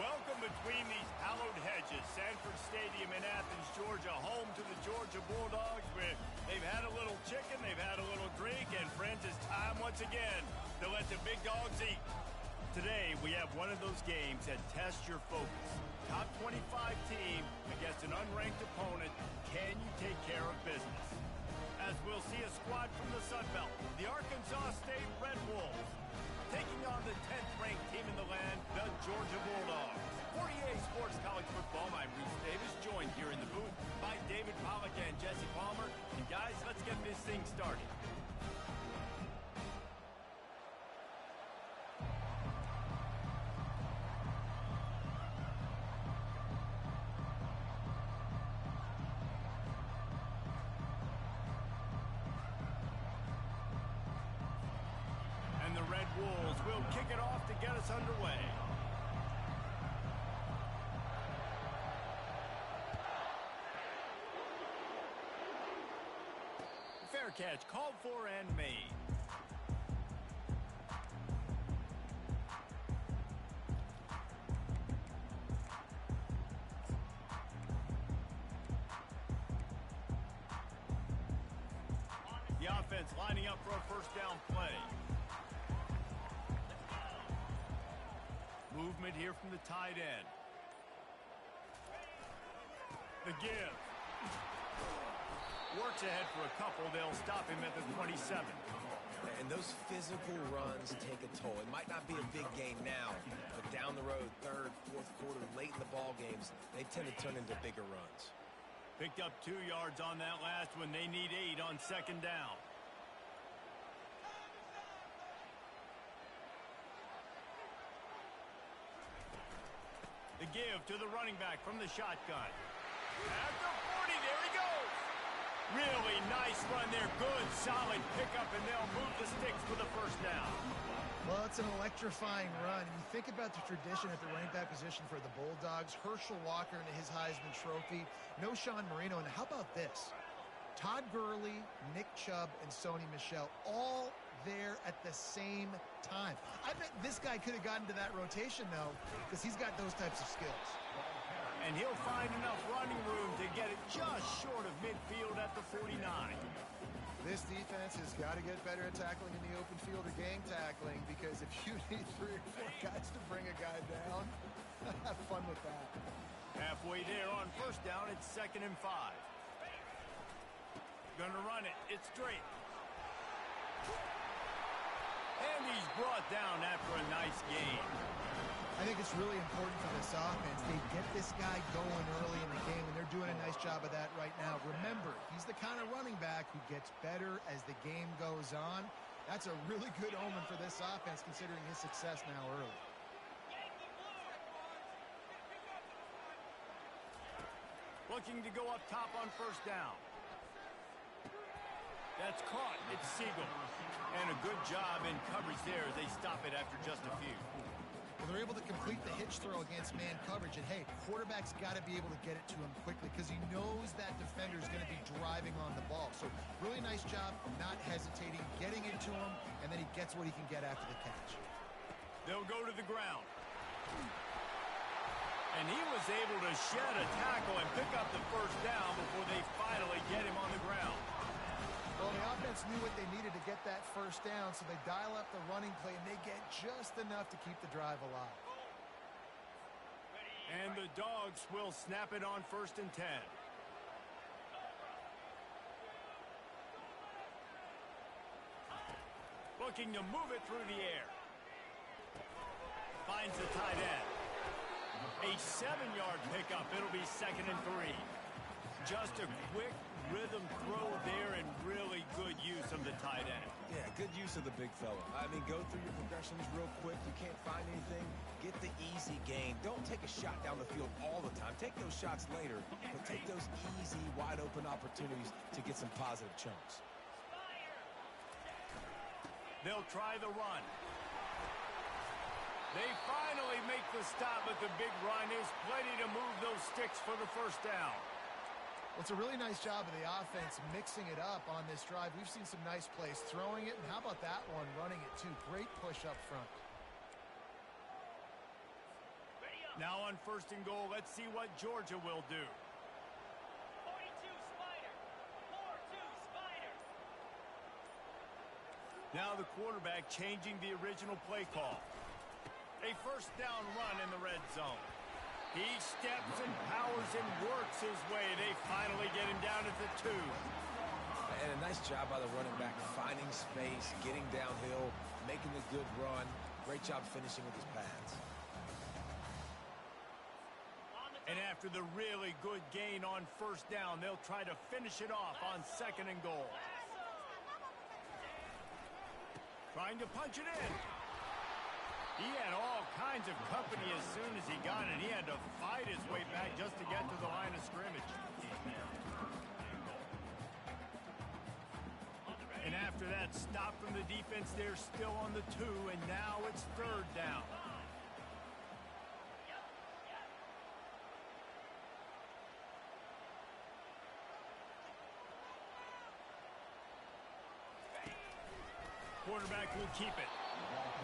Welcome between these hallowed hedges. Sanford Stadium in Athens, Georgia, home to the Georgia Bulldogs, where they've had a little chicken, they've had a little drink, and friends, it's time once again to let the big dogs eat. Today, we have one of those games that tests your focus. Top 25 team against an unranked opponent. Can you take care of business? As we'll see a squad from the Sun Belt, the Arkansas State Red Wolves, taking on the 10th-ranked team in the land, the Georgia Bulldogs. For EA Sports College Football, I'm Reese Davis, joined here in the booth by David Pollack and Jesse Palmer. And guys, let's get this thing started. And the Red Wolves will kick it off to get us underway. Fair catch, called for and made. The offense lining up for a first down play. Movement here from the tight end. The give. Works ahead for a couple. They'll stop him at the 27. And those physical runs take a toll. It might not be a big game now, but down the road, third, fourth quarter, late in the ball games, they tend to turn into bigger runs. Picked up 2 yards on that last one. They need 8 on second down. The give to the running back from the shotgun. At the 40, there he goes. Really nice run there. Good, solid pickup, and they'll move the sticks for the first down. Well, it's an electrifying run. And you think about the tradition at the running back position for the Bulldogs. Herschel Walker into his Heisman Trophy. No Sean Marino. And how about this? Todd Gurley, Nick Chubb, and Sony Michel all there at the same time. I bet this guy could have gotten to that rotation, though, because he's got those types of skills. And he'll find enough running room to get it just short of midfield at the 49. This defense has got to get better at tackling in the open field or gang tackling, because if you need 3 or 4 guys to bring a guy down, have fun with that. Halfway there on first down, it's 2nd and 5. Gonna run it. It's straight. And he's brought down after a nice game. I think it's really important for this offense. They get this guy going early in the game, and they're doing a nice job of that right now. Remember, he's the kind of running back who gets better as the game goes on. That's a really good omen for this offense, considering his success now early. Looking to go up top on first down. That's caught. It's Siegel. And a good job in coverage there as they stop it after just a few. Well, they're able to complete the hitch throw against man coverage. And, hey, quarterback's got to be able to get it to him quickly because he knows that defender's going to be driving on the ball. So really nice job not hesitating, getting it to him, and then he gets what he can get after the catch. They'll go to the ground. And he was able to shed a tackle and pick up the first down before they finally get him on the ground. Well, the offense knew what they needed to get that first down, so they dial up the running play, and they get just enough to keep the drive alive. And the Dogs will snap it on 1st and 10. Looking to move it through the air. Finds the tight end. A 7-yard pickup. It'll be 2nd and 3. Just a quick rhythm throw there and really good use of the tight end. Yeah, good use of the big fella. I mean, go through your progressions real quick. You can't find anything. Get the easy gain. Don't take a shot down the field all the time. Take those shots later, but take those easy, wide-open opportunities to get some positive chunks. They'll try the run. They finally make the stop, but the big run is plenty to move those sticks for the first down. Well, it's a really nice job of the offense mixing it up on this drive. We've seen some nice plays throwing it, and how about that one running it too? Great push up front. Ready Now on 1st and goal, let's see what Georgia will do. 42 Spider. 4-2 Spider. Now the quarterback changing the original play call. A 1st down run in the red zone. He steps and powers and works his way. They finally get him down at the 2. And a nice job by the running back, finding space, getting downhill, making a good run. Great job finishing with his pads. And after the really good gain on 1st down, they'll try to finish it off on 2nd and goal. Trying to punch it in. He had all kinds of company as soon as he got it. He had to fight his way back just to get to the line of scrimmage. And after that stop from the defense, they're still on the 2, and now it's 3rd down. Quarterback will keep it.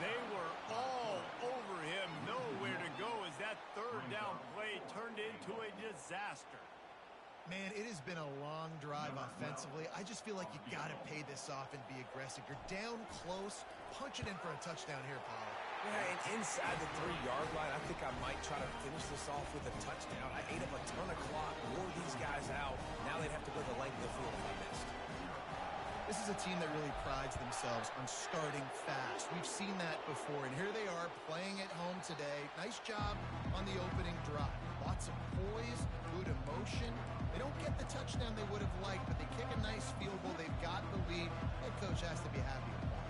They were all over him, nowhere to go as that 3rd down play turned into a disaster. Man, it has been a long drive offensively. I just feel like you got to pay this off and be aggressive. You're down close. Punch it in for a touchdown here, Paul. Yeah, and inside the 3-yard line, I think I might try to finish this off with a touchdown. I ate up a ton of clock, wore these guys out. Now they'd have to go the length of the field if I missed. This is a team that really prides themselves on starting fast. We've seen that before, and here they are playing at home today. Nice job on the opening drive. Lots of poise, good emotion. They don't get the touchdown they would have liked, but they kick a nice field goal. They've got the lead. Head coach has to be happy with that.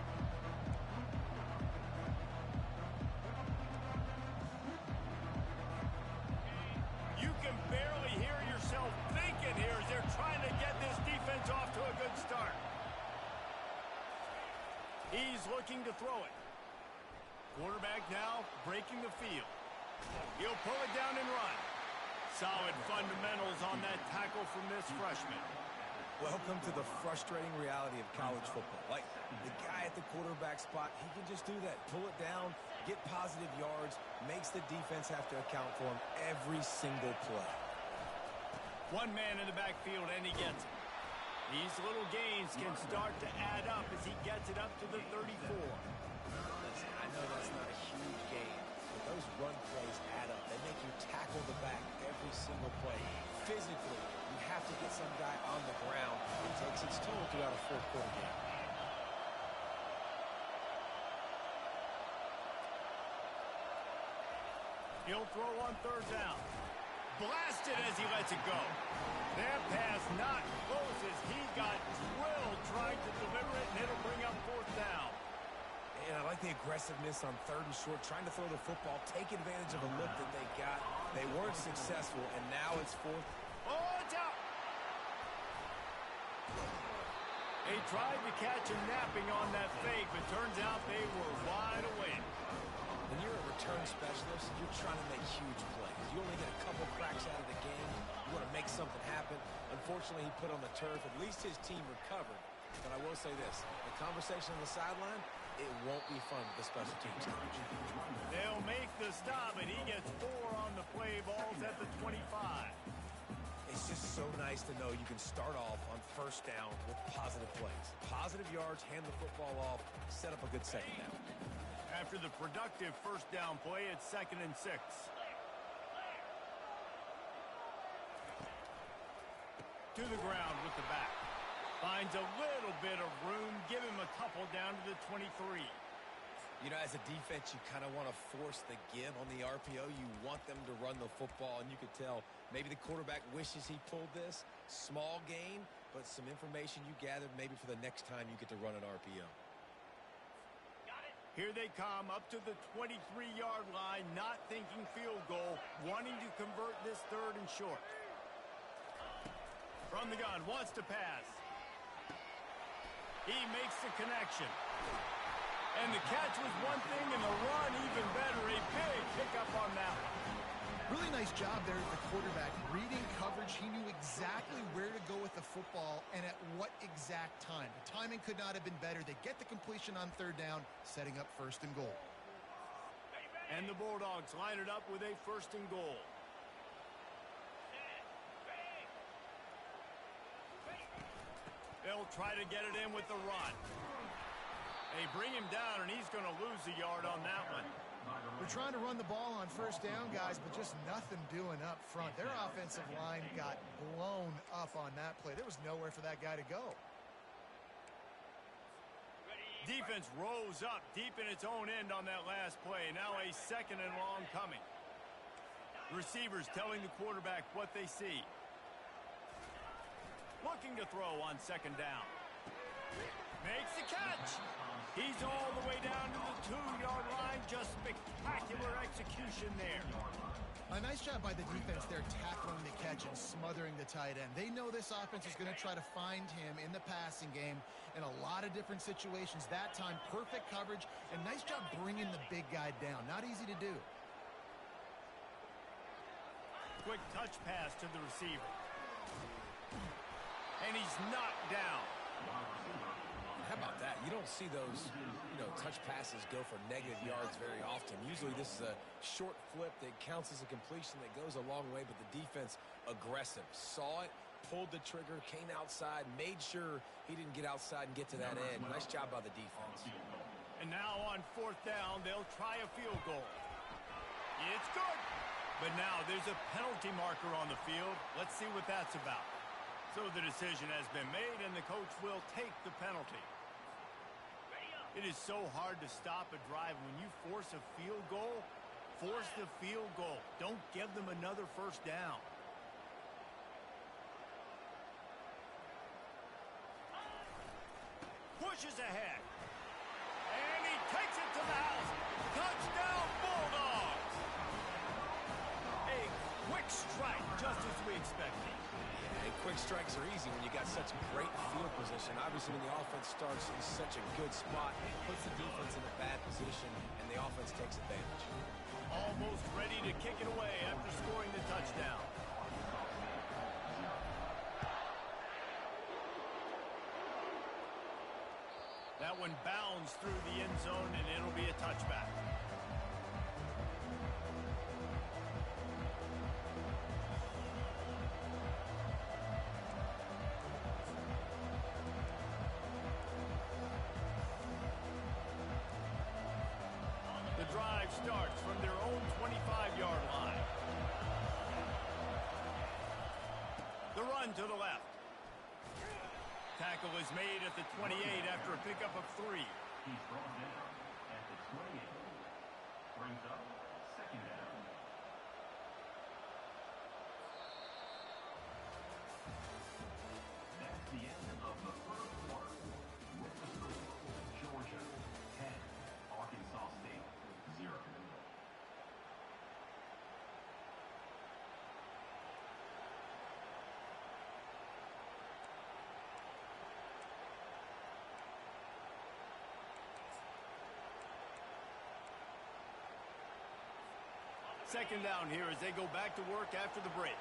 You can barely hear yourself thinking here as they're trying to get this defense off to a good start. He's looking to throw it. Quarterback now breaking the field. He'll pull it down and run. Solid fundamentals on that tackle from this freshman. Welcome to the frustrating reality of college football. Like, the guy at the quarterback spot, he can just do that. Pull it down, get positive yards, makes the defense have to account for him every single play. One man in the backfield, and he gets it. These little gains can start to add up as he gets it up to the 34. Listen, I know that's not a huge gain, but those run plays add up. They make you tackle the back every single play. Physically, you have to get some guy on the ground. It takes its toll throughout a 4-quarter game. He'll throw on 3rd down. Blasted as he lets it go. That pass not close as he got drilled trying to deliver it, and it'll bring up 4th down. And I like the aggressiveness on 3rd and short, trying to throw the football, take advantage of a look that they got. They weren't successful, and now it's 4th. Oh, it's out. They tried to catch him napping on that fake, but turns out they were wide awake. When you're a return specialist, you're trying to make huge plays. You only get a couple cracks out of the game. You want to make something happen. Unfortunately, he put on the turf. At least his team recovered. But I will say this, the conversation on the sideline, it won't be fun with the special teams coach. They'll make the stop, and he gets 4 on the play. Ball's at the 25. It's just so nice to know you can start off on 1st down with positive plays. Positive yards, hand the football off, set up a good 2nd down. After the productive 1st down play, it's 2nd and 6. To the ground with the back. Finds a little bit of room. Give him a couple down to the 23. You know, as a defense, you kind of want to force the give on the RPO. You want them to run the football, and you could tell maybe the quarterback wishes he pulled this. Small gain, but some information you gathered maybe for the next time you get to run an RPO. Here they come up to the 23-yard line, not thinking field goal, wanting to convert this 3rd and short. From the gun, wants to pass. He makes the connection. And the catch was one thing, and the run even better. A big pickup on that one. Really nice job there at the quarterback. Reading coverage, he knew exactly where to go with the football and at what exact time. The timing could not have been better. They get the completion on 3rd down, setting up 1st and goal. And the Bulldogs line it up with a 1st and goal. They'll try to get it in with the run. They bring him down, and he's going to lose a yard on that one. They're trying to run the ball on 1st down, guys, but just nothing doing up front. Their offensive line got blown up on that play. There was nowhere for that guy to go. Defense rose up deep in its own end on that last play. Now a 2nd and long coming. Receivers telling the quarterback what they see. Looking to throw on 2nd down. Makes the catch. He's all the way down to the 2-yard line. Just spectacular execution there. A nice job by the defense there tackling the catch and smothering the tight end. They know this offense is going to try to find him in the passing game in a lot of different situations. That time, perfect coverage, and nice job bringing the big guy down. Not easy to do. Quick touch pass to the receiver. And he's knocked down. How about that? You don't see those, touch passes go for negative yards very often. Usually this is a short flip that counts as a completion that goes a long way, but the defense aggressive. Saw it, pulled the trigger, came outside, made sure he didn't get outside and get to that end. Nice job by the defense. And now on 4th down, they'll try a field goal. It's good. But now there's a penalty marker on the field. Let's see what that's about. So the decision has been made, and the coach will take the penalty. It is so hard to stop a drive when you force a field goal. Force the field goal. Don't give them another 1st down. Pushes ahead. And he takes it to the house. Touchdown, Bulldogs! A quick strike, just as we expected. And quick strikes are easy when you got such great field position. Obviously, when the offense starts in such a good spot, it puts the defense in a bad position, and the offense takes advantage. Almost ready to kick it away after scoring the touchdown. That one bounds through the end zone, and it'll be a touchback. The drive starts from their own 25-yard line. The run to the left. Tackle is made at the 28 after a pickup of 3. He's brought down at the 28. Brings up 2nd down. That's the end of the 1st quarter. With the score, Georgia 10, Arkansas State 0. Second down here as they go back to work after the break.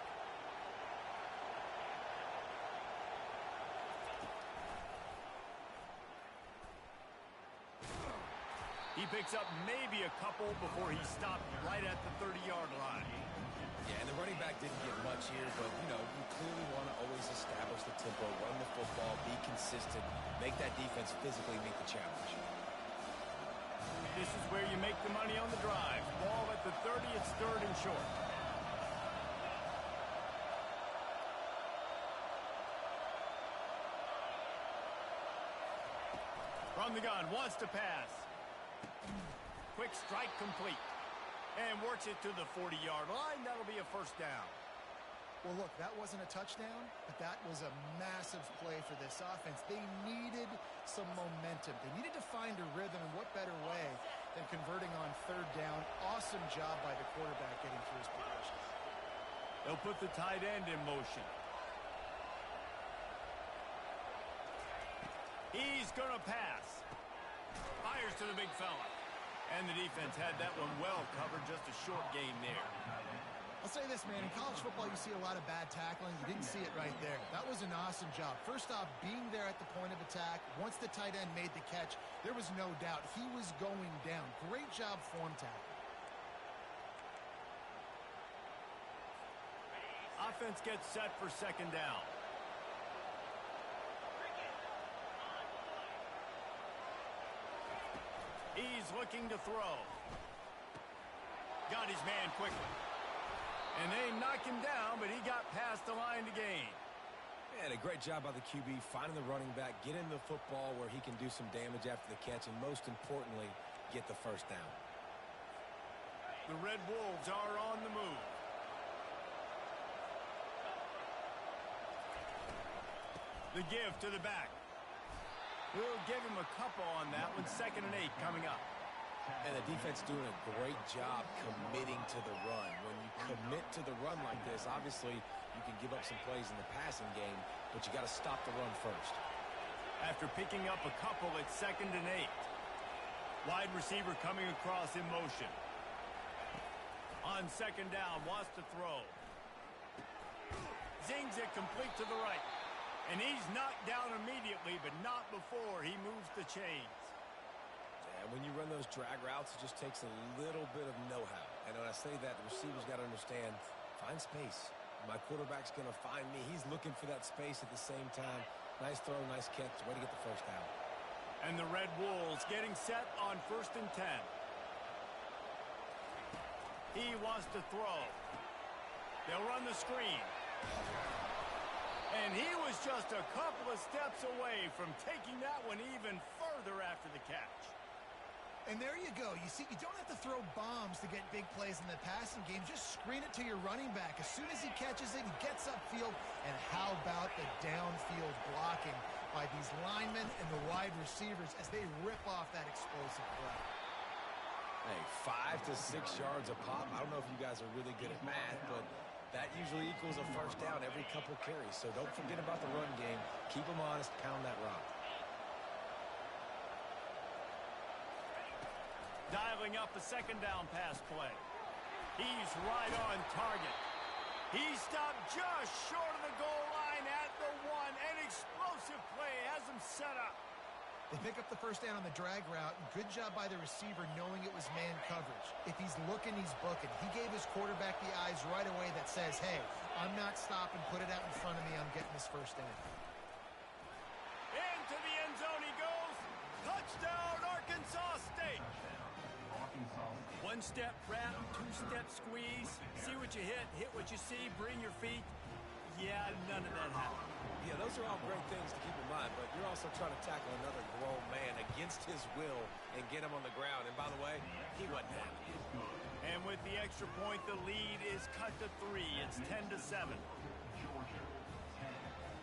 He picks up maybe a couple before he stopped right at the 30-yard line. Yeah, and the running back didn't get much here, but, you clearly want to always establish the tempo, run the football, be consistent, make that defense physically meet the challenge. This is where you make the money on the drive. Ball at the 30, it's 3rd and short. From the gun, wants to pass. Quick strike complete. And works it to the 40-yard line. That'll be a 1st down. Well, look, that wasn't a touchdown, but that was a massive play for this offense. They needed some momentum. They needed to find a rhythm, and what better way than converting on 3rd down. Awesome job by the quarterback getting through his progression. They'll put the tight end in motion. He's going to pass. Fires to the big fella. And the defense had that one well covered. Just a short gain there. I'll say this, man. In college football, you see a lot of bad tackling. You didn't see it right there. That was an awesome job. First off, being there at the point of attack. Once the tight end made the catch, there was no doubt he was going down. Great job form tackling. defense gets set for second down. He's looking to throw. Got his man quickly. And they knocked him down, but he got past the line to gain. And a great job by the QB finding the running back, getting the football where he can do some damage after the catch, and most importantly, get the first down. The Red Wolves are on the move. The give to the back. We'll give him a couple on that one. 2nd and 8 coming up. And the defense doing a great job committing to the run. When you commit to the run like this, obviously you can give up some plays in the passing game, but you got to stop the run first. After picking up a couple, it's 2nd and 8. Wide receiver coming across in motion. On 2nd down, wants to throw. Zings it complete to the right. And he's knocked down immediately, but not before he moves the chains. And when you run those drag routes, it just takes a little bit of know-how. And when I say that, the receiver's got to understand, find space. My quarterback's going to find me. He's looking for that space at the same time. Nice throw, nice catch. Way to get the first down. And the Red Wolves getting set on 1st and 10. He wants to throw. They'll run the screen. And he was just a couple of steps away from taking that one even further after the catch. And there you go. You see, you don't have to throw bombs to get big plays in the passing game. Just screen it to your running back. As soon as he catches it, he gets upfield. And how about the downfield blocking by these linemen and the wide receivers as they rip off that explosive play? Hey, 5 to 6 yards a pop. I don't know if you guys are really good at math, but that usually equals a first down every couple carries. So don't forget about the run game. Keep them honest. Pound that rock. Dialing up a 2nd down pass play. He's right on target. He stopped just short of the goal line at the 1. An explosive play has him set up. They pick up the first down on the drag route. Good job by the receiver knowing it was man coverage. If he's looking, he's booking. He gave his quarterback the eyes right away that says, hey, I'm not stopping. Put it out in front of me. I'm getting this first down. Into the end zone he goes. Touchdown, Arkansas State. One-step wrap, two-step squeeze. See what you hit what you see, bring your feet. Yeah, none of that happened. Yeah, those are all great things to keep in mind, but you're also trying to tackle another grown man against his will and get him on the ground. And by the way, he wasn't happy. And with the extra point, the lead is cut to 3. It's 10-7.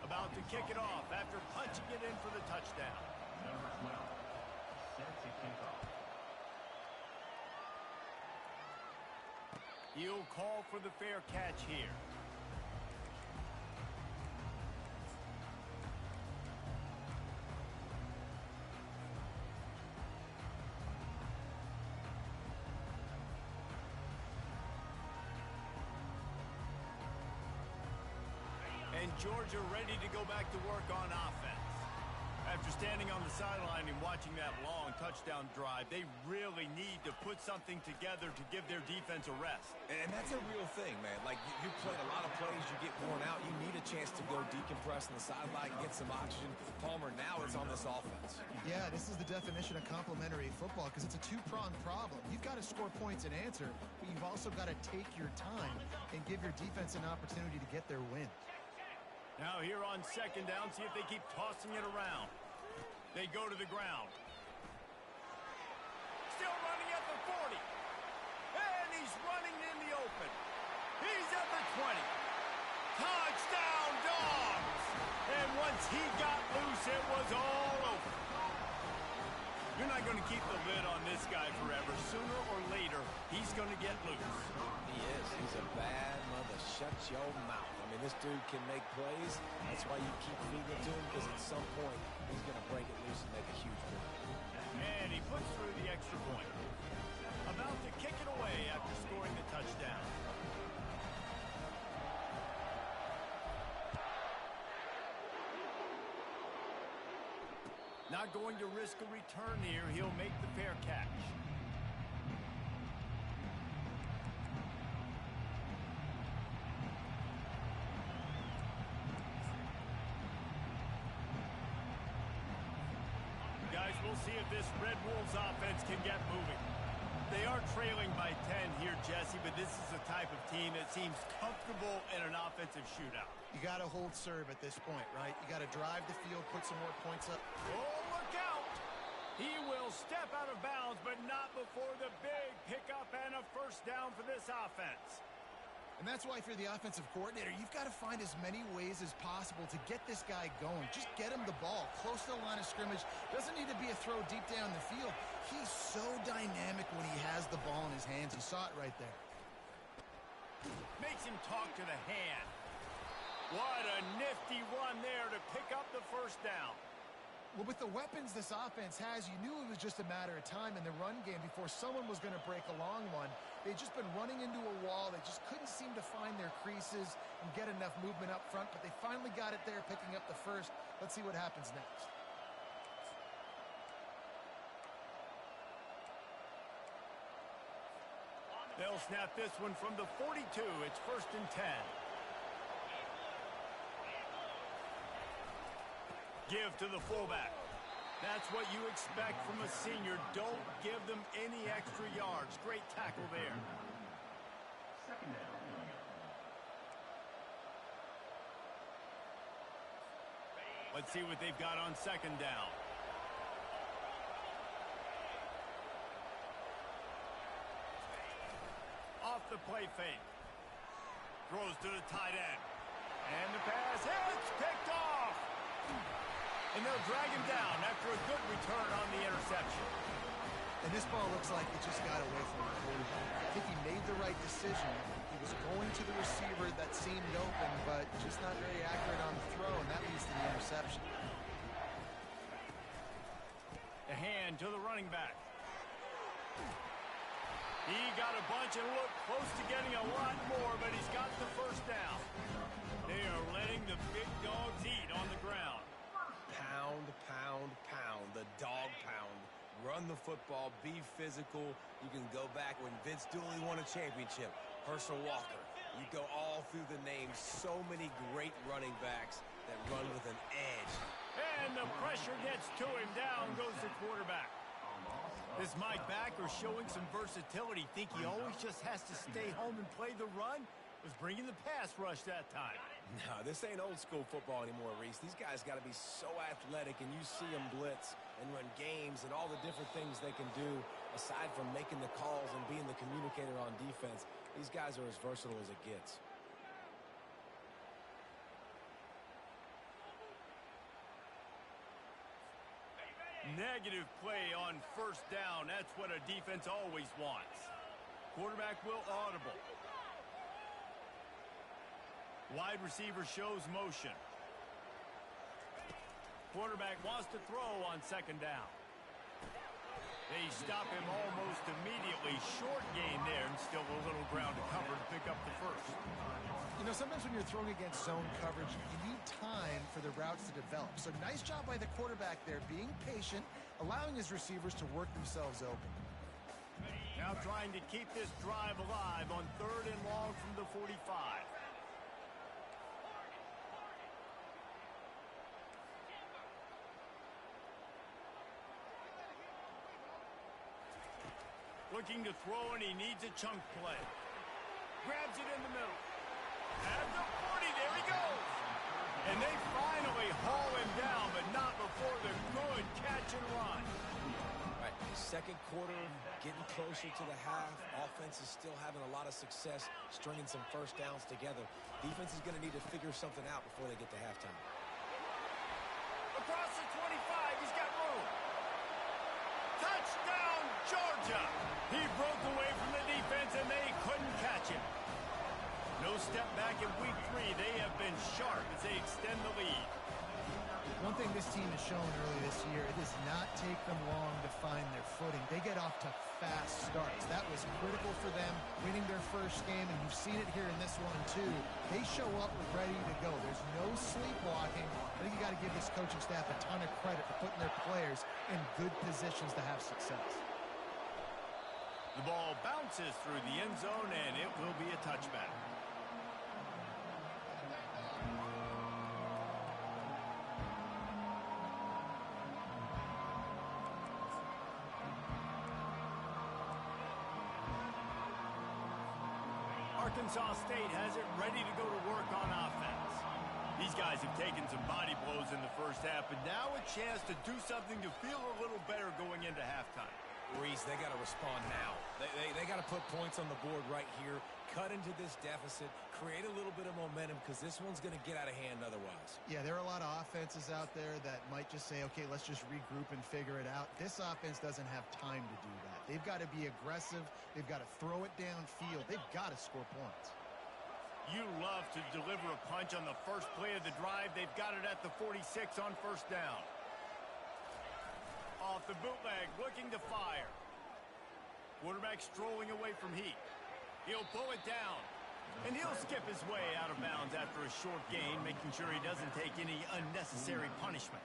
About to kick it off after punching it in for the touchdown. Number 12, set to kick off. He'll call for the fair catch here. And Georgia ready to go back to work on offense. After standing on the sideline and watching that long touchdown drive, they really need to put something together to give their defense a rest. And that's a real thing, man. Like, you played a lot of plays, you get worn out, you need a chance to go decompress on the sideline, get some oxygen. Palmer now is on this offense. Yeah, this is the definition of complementary football because it's a two-pronged problem. You've got to score points and answer, but you've also got to take your time and give your defense an opportunity to get their win. Now here on 2nd down, see if they keep tossing it around. They go to the ground. Still running at the 40. And he's running in the open. He's at the 20. Touchdown, Dogs! And once he got loose, it was all over. You're not going to keep the lid on this guy forever. Sooner or later, he's going to get loose. He is. He's a bad mother. Shut your mouth. I mean, this dude can make plays. That's why you keep feeding it to him, because at some point, he's going to break it loose and make a huge play. And he puts through the extra point. About to kick it away after scoring the touchdown. Not going to risk a return here. He'll make the fair catch. We'll see if this Red Wolves offense can get moving. They are trailing by 10 here, Jesse, but this is the type of team that seems comfortable in an offensive shootout. You got to hold serve at this point, right? You got to drive the field, put some more points up. Oh, look out! He will step out of bounds, but not before the big pickup and a first down for this offense. And that's why if you're the offensive coordinator, you've got to find as many ways as possible to get this guy going. Just get him the ball close to the line of scrimmage. Doesn't need to be a throw deep down the field. He's so dynamic when he has the ball in his hands. You saw it right there. Makes him talk to the hand. What a nifty run there to pick up the first down. Well, with the weapons this offense has, you knew it was just a matter of time in the run game before someone was going to break a long one. They'd just been running into a wall. They just couldn't seem to find their creases and get enough movement up front, but they finally got it there, picking up the first. Let's see what happens next. They'll snap this one from the 42. It's 1st and 10. Give to the fullback. That's what you expect from a senior. Don't give them any extra yards. Great tackle there. Second down. Let's see what they've got on second down. Off the play fake. Throws to the tight end. And the pass hits. Picked off. And they'll drag him down after a good return on the interception. And this ball looks like it just got away from the quarterback. I think he made the right decision. He was going to the receiver that seemed open, but just not very accurate on the throw, and that leads to the interception. The hand to the running back. He got a bunch and looked close to getting a lot more, but he's got the first down. They are letting the big dogs eat on the ground. Pound, pound, pound. The dog pound. Run the football. Be physical. You can go back when Vince Dooley won a championship. Herschel Walker. You go all through the names. So many great running backs that run with an edge. And the pressure gets to him. Down goes the quarterback. This Mike Backer showing some versatility. Think he always just has to stay home and play the run? Was bringing the pass rush that time. No, this ain't old school football anymore, Reese. These guys got to be so athletic, and you see them blitz and run games and all the different things they can do aside from making the calls and being the communicator on defense. These guys are as versatile as it gets. Negative play on first down. That's what a defense always wants. Quarterback will audible. Wide receiver shows motion. Quarterback wants to throw on second down. They stop him almost immediately. Short gain there, and still a little ground to cover to pick up the first. You know, sometimes when you're throwing against zone coverage, you need time for the routes to develop. So nice job by the quarterback there, being patient, allowing his receivers to work themselves open. Now trying to keep this drive alive on 3rd and long from the 45. Looking to throw, and he needs a chunk play. Grabs it in the middle. At the 40, there he goes. And they finally haul him down, but not before the good catch and run. All right, second quarter, getting closer to the half. Offense is still having a lot of success stringing some first downs together. Defense is going to need to figure something out before they get to halftime. Across the 25, he's got room. Touchdown, Georgia. He broke away from the defense, and they couldn't catch him. No step back in week 3. They have been sharp as they extend the lead. One thing this team has shown early this year, it does not take them long to find their footing. They get off to fast starts. That was critical for them, winning their first game, and you've seen it here in this one, too. They show up ready to go. There's no sleepwalking. I think you got to give this coaching staff a ton of credit for putting their players in good positions to have success. The ball bounces through the end zone, and it will be a touchback. Arkansas State has it ready to go to work on offense. These guys have taken some body blows in the first half, but now a chance to do something to feel a little better going into halftime. Reese, they got to respond now. They got to put points on the board right here, cut into this deficit, create a little bit of momentum, because this one's going to get out of hand otherwise. Yeah, there are a lot of offenses out there that might just say, okay, let's just regroup and figure it out. This offense doesn't have time to do that. They've got to be aggressive. They've got to throw it downfield. They've got to score points. You love to deliver a punch on the first play of the drive. They've got it at the 46 on first down. Off the bootleg, looking to fire. Quarterback strolling away from heat. He'll pull it down. And he'll skip his way out of bounds after a short gain, making sure he doesn't take any unnecessary punishment.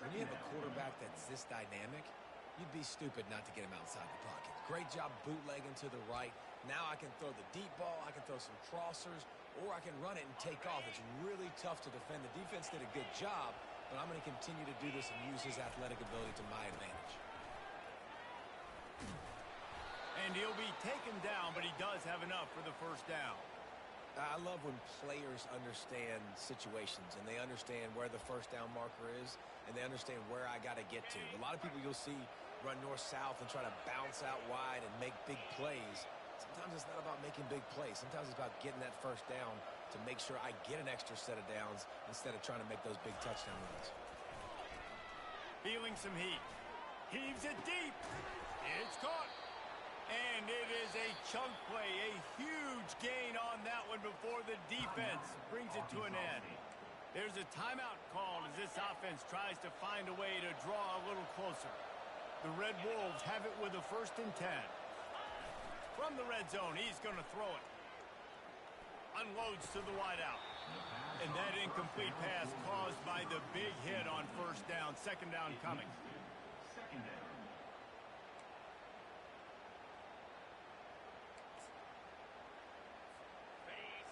When you have a quarterback that's this dynamic, you'd be stupid not to get him outside the pocket. Great job bootlegging to the right. Now I can throw the deep ball, I can throw some crossers, or I can run it and take off. It's really tough to defend. The defense did a good job, but I'm going to continue to do this and use his athletic ability to my advantage. And he'll be taken down, but he does have enough for the first down. I love when players understand situations and they understand where the first down marker is and they understand where I got to get to. A lot of people you'll see run north-south and try to bounce out wide and make big plays. Sometimes it's not about making big plays. Sometimes it's about getting that first down to make sure I get an extra set of downs instead of trying to make those big touchdown runs. Feeling some heat. Heaves it deep. It's caught. And it is a chunk play, a huge gain on that one before the defense brings it to an end. There's a timeout called as this offense tries to find a way to draw a little closer. The Red Wolves have it with a 1st and 10. From the red zone, he's going to throw it. Unloads to the wideout. And that incomplete pass caused by the big hit on first down. Second down coming. Second down.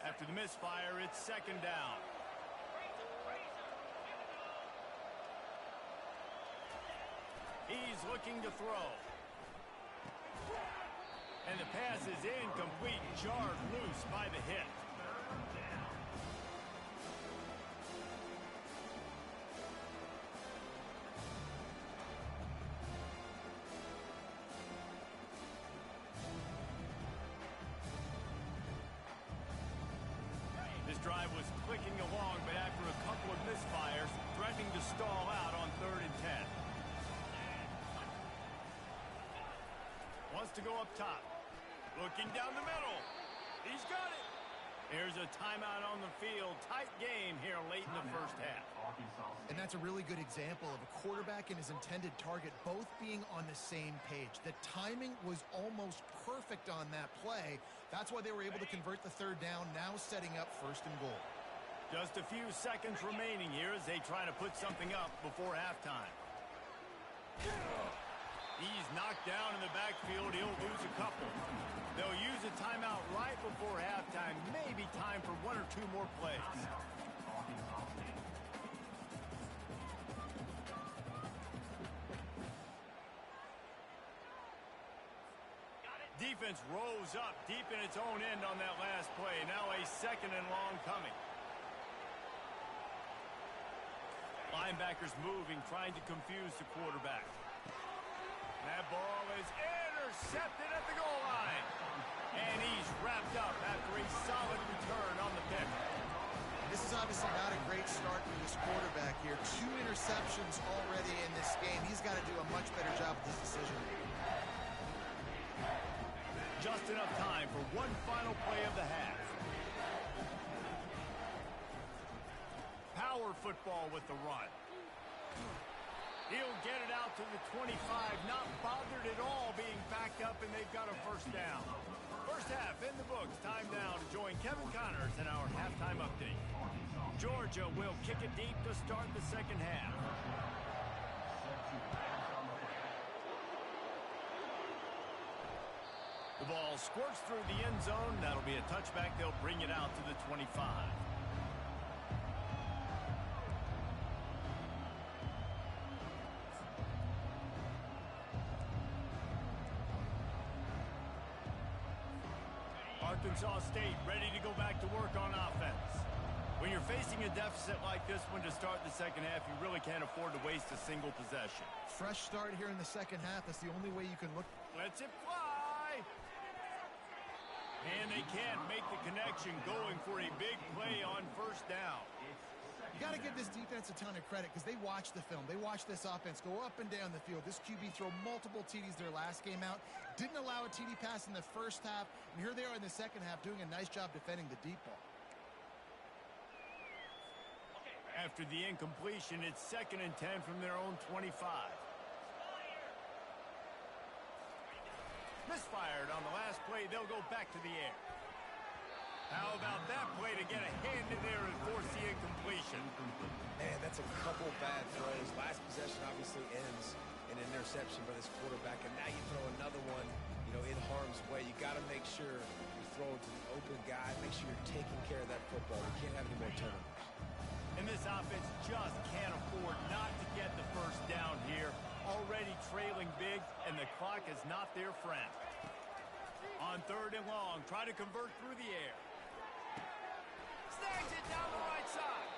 After the misfire, it's second down. He's looking to throw. And the pass is incomplete, jarred loose by the hit. This drive was clicking along, but after a couple of misfires, threatening to stall out on 3rd and 10. Wants to go up top. Looking down the middle. He's got it. Here's a timeout on the field. Tight game here late in the first half. And that's a really good example of a quarterback and his intended target both being on the same page. The timing was almost perfect on that play. That's why they were able to convert the 3rd down, now setting up 1st and goal. Just a few seconds remaining here as they try to put something up before halftime. He's knocked down in the backfield. He'll lose a couple. They'll use a timeout right before halftime. Maybe time for 1 or 2 more plays. Defense rose up deep in its own end on that last play. Now a 2nd and long coming. Linebackers moving, trying to confuse the quarterback. That ball is intercepted at the goal line. And he's wrapped up after a solid return on the pick. This is obviously not a great start for this quarterback here. 2 interceptions already in this game. He's got to do a much better job with this decision. Just enough time for one final play of the half. Power football with the run. He'll get it out to the 25, not bothered at all being backed up, and they've got a 1st down. First half in the books. Time now to join Kevin Connors in our halftime update. Georgia will kick it deep to start the second half. The ball squirts through the end zone. That'll be a touchback. They'll bring it out to the 25. Arkansas State ready to go back to work on offense. When you're facing a deficit like this one to start the second half, you really can't afford to waste a single possession. Fresh start here in the second half. That's the only way you can look. Lets it fly. And they can't make the connection, going for a big play on first down. You got to give this defense a ton of credit because they watched the film. They watched this offense go up and down the field. This QB throw multiple TDs their last game out. Didn't allow a TD pass in the first half. And here they are in the second half doing a nice job defending the deep ball. After the incompletion, it's 2nd and 10 from their own 25. Misfired on the last play. They'll go back to the air. How about that play to get a hand in there and force the incompletion? Man, that's a couple bad throws. Last possession obviously ends in an interception by this quarterback, and now you throw another one, in harm's way. You got to make sure you throw it to the open guy. Make sure you're taking care of that football. You can't have any more turnovers. And this offense just can't afford not to get the first down here. Already trailing big, and the clock is not their friend. On 3rd and long, try to convert through the air. Snags it down the right side.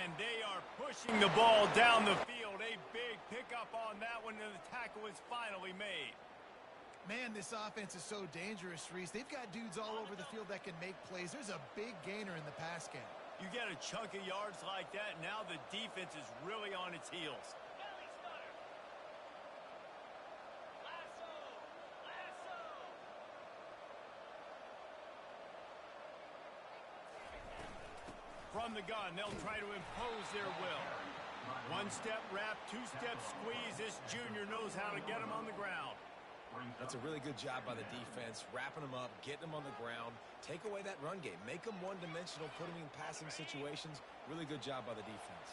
And they are pushing the ball down the field. A big pickup on that one, and the tackle is finally made. Man, this offense is so dangerous, Reese. They've got dudes all over the field that can make plays. There's a big gainer in the pass game. You get a chunk of yards like that, and now the defense is really on its heels. From the gun, they'll try to impose their will. One-step wrap, two-step squeeze. This junior knows how to get him on the ground. That's a really good job by the defense, wrapping them up, getting them on the ground. Take away that run game. Make them one-dimensional, put them in passing situations. Really good job by the defense.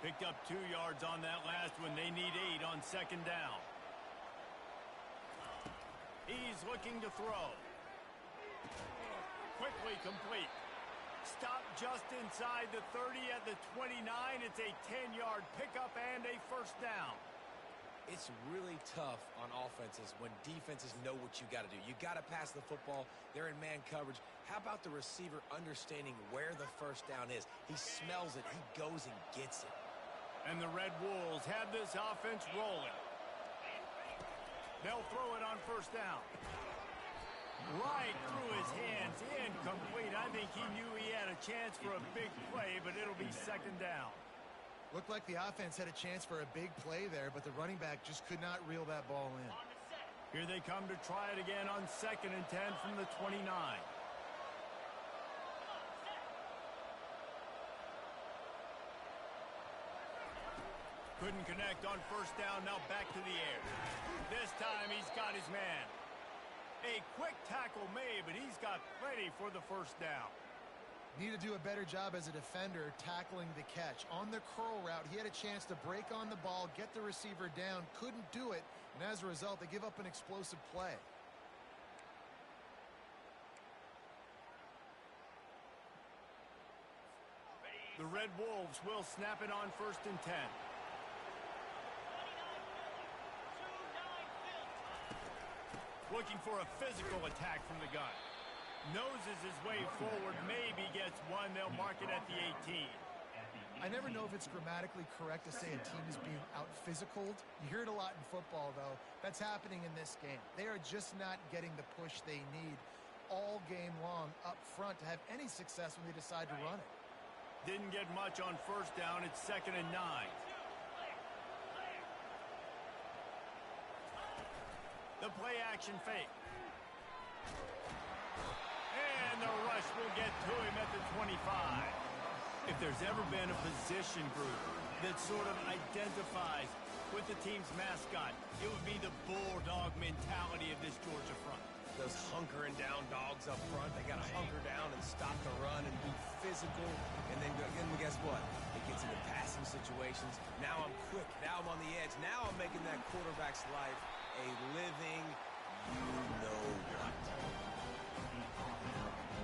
Picked up 2 yards on that last one. They need 8 on 2nd down. He's looking to throw. Quickly complete. Stop just inside the 30 at the 29. It's a 10-yard pickup and a first down. It's really tough on offenses when defenses know what you got to do. You got to pass the football. They're in man coverage. How about the receiver understanding where the first down is? He smells it. He goes and gets it. And the Red Wolves have this offense rolling. They'll throw it on first down. Right through his hands, incomplete. I think he knew he had a chance for a big play, but it'll be 2nd down. Looked like the offense had a chance for a big play there, but the running back just could not reel that ball in. Here they come to try it again on 2nd and 10 from the 29. Couldn't connect on first down, now back to the air. This time he's got his man. A quick tackle made, but he's got plenty for the first down. Need to do a better job as a defender tackling the catch. On the curl route, he had a chance to break on the ball, get the receiver down, couldn't do it, and as a result, they give up an explosive play. The Red Wolves will snap it on 1st and 10. Looking for a physical attack from the gun. Noses his way forward, maybe gets one. They'll mark it at the 18. I never know if it's grammatically correct to say a team is being out-physicaled. You hear it a lot in football, though. That's happening in this game. They are just not getting the push they need all game long up front to have any success when they decide to run it. Didn't get much on first down. It's 2nd and 9. The play action fake. And the rush will get to him at the 25. If there's ever been a position group that sort of identifies with the team's mascot, it would be the bulldog mentality of this Georgia front. Those hunkering down dogs up front, they got to hunker down and stop the run and be physical. And then guess what? It gets into passing situations. Now I'm quick. Now I'm on the edge. Now I'm making that quarterback's life a living you-know-what.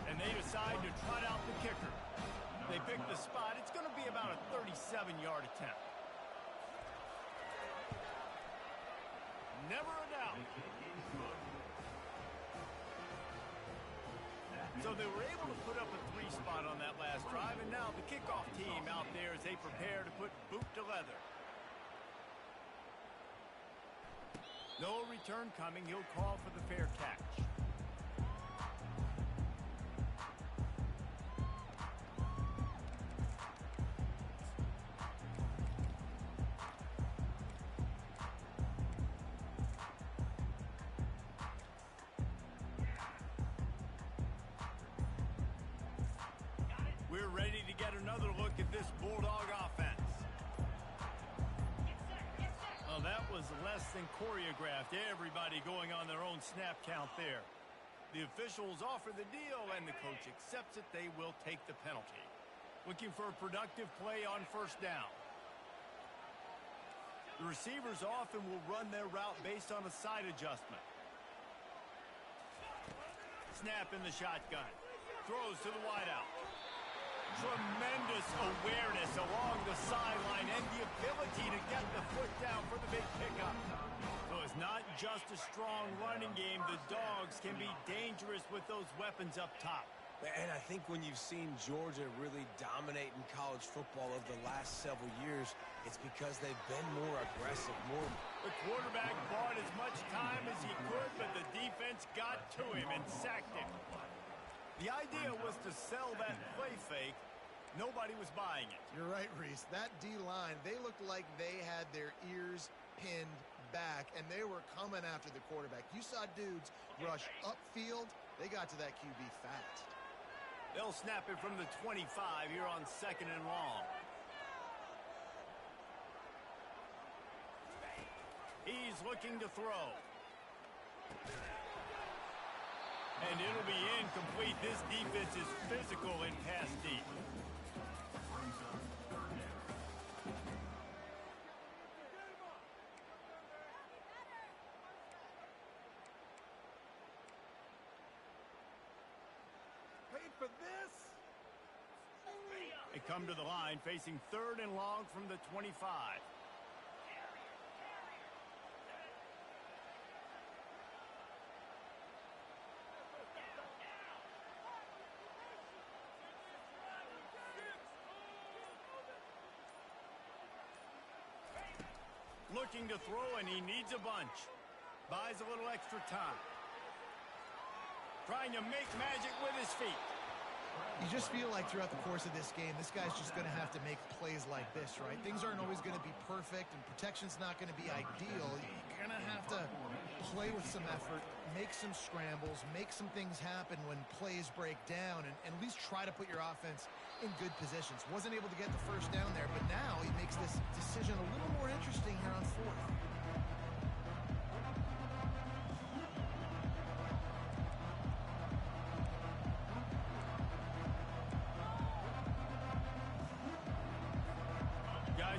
And they decide to trot out the kicker. They pick the spot. It's going to be about a 37-yard attempt. Never a doubt. So they were able to put up a 3 spot on that last drive, and now the kickoff team out there as they prepare to put boot to leather. No return coming. He'll call for the fair catch. We're ready to get another look at this Bulldog offense. Well, that was less than choreographed. Everybody going on their own snap count there. The officials offer the deal, and the coach accepts it. They will take the penalty. Looking for a productive play on first down. The receivers often will run their route based on a side adjustment. Snap in the shotgun. Throws to the wideout. Tremendous awareness along the sideline and the ability to get the foot down for the big pickup. So it's not just a strong running game. The Dogs can be dangerous with those weapons up top. And I think when you've seen Georgia really dominate in college football over the last several years, it's because they've been more aggressive, more... The quarterback bought as much time as he could, but the defense got to him and sacked him. The idea was to sell that play fake. Nobody was buying it. You're right, Reese. That D-line, they looked like they had their ears pinned back, and they were coming after the quarterback. You saw dudes rush upfield. They got to that QB fast. They'll snap it from the 25 here on 2nd and long. He's looking to throw. And it'll be incomplete. This defense is physical in pass deep. Paid for this? They come to the line facing 3rd and long from the 25. Looking to throw, and he needs a bunch. Buys a little extra time. Trying to make magic with his feet. You just feel like throughout the course of this game, this guy's just going to have to make plays like this, right? Things aren't always going to be perfect, and protection's not going to be ideal. You're going to have to play with some effort, make some scrambles, make some things happen when plays break down, and at least try to put your offense in good positions. Wasn't able to get the first down there, but now he makes this decision a little more interesting here on 4th.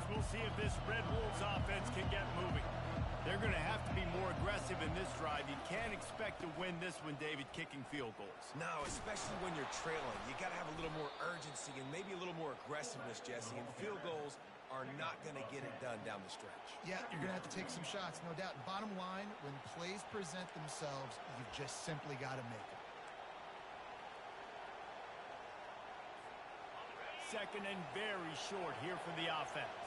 We'll see if this Red Wolves offense can get moving. They're going to have to be more aggressive in this drive. You can't expect to win this one, David, kicking field goals. No, especially when you're trailing. You got to have a little more urgency and maybe a little more aggressiveness, Jesse. And field goals are not going to get it done down the stretch. Yeah, you're going to have to take some shots, no doubt. Bottom line, when plays present themselves, you've just simply got to make them. 2nd and very short here for the offense.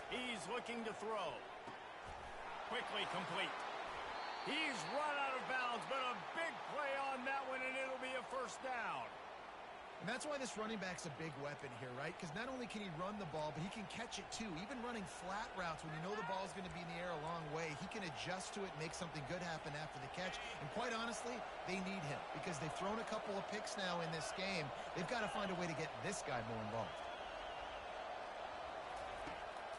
He's looking to throw. Quickly complete. He's run out of bounds, but a big play on that one, and it'll be a first down. And that's why this running back's a big weapon here, right? Because not only can he run the ball, but he can catch it too. Even running flat routes when you know the ball's going to be in the air a long way, he can adjust to it, make something good happen after the catch. And quite honestly, they need him because they've thrown a couple of picks now in this game. They've got to find a way to get this guy more involved.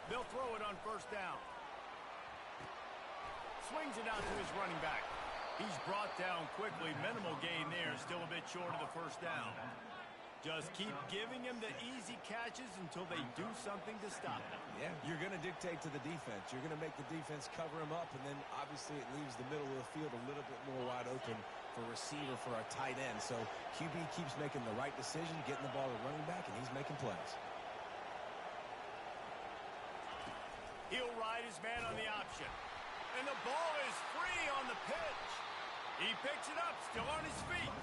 They'll throw it on first down. Swings it out to his running back. He's brought down quickly. Minimal gain there. Still a bit short of the first down. Just keep giving him the easy catches until they do something to stop him. Yeah, you're going to dictate to the defense. You're going to make the defense cover him up, and then obviously it leaves the middle of the field a little bit more wide open for receiver, for a tight end. So QB keeps making the right decision, getting the ball to running back, and he's making plays. He'll ride his man on the option. And the ball is free on the pitch. He picks it up, still on his feet.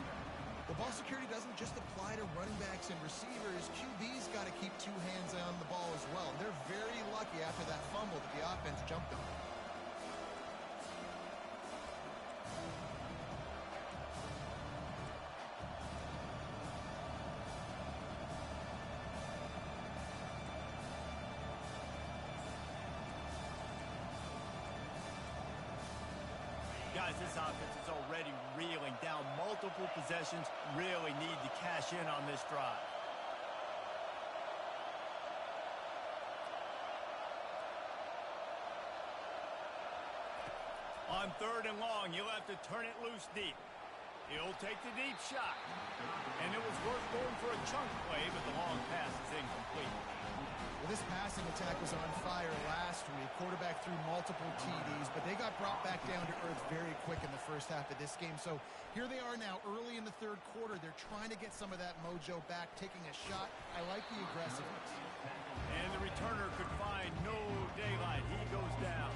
The ball security doesn't just apply to running backs and receivers. QB's got to keep two hands on the ball as well. And they're very lucky after that fumble that the offense jumped on. Guys, this offense is already reeling down multiple possessions. Really need to cash in on this drive. On 3rd and long, you'll have to turn it loose deep. He'll take the deep shot. And it was worth going for a chunk play, but the long pass is incomplete. Well, this passing attack was on fire last week. Quarterback threw multiple TDs, but they got brought back down to earth very quick in the first half of this game. So here they are now early in the 3rd quarter. They're trying to get some of that mojo back, taking a shot. I like the aggressiveness. And the returner could find no daylight. He goes down.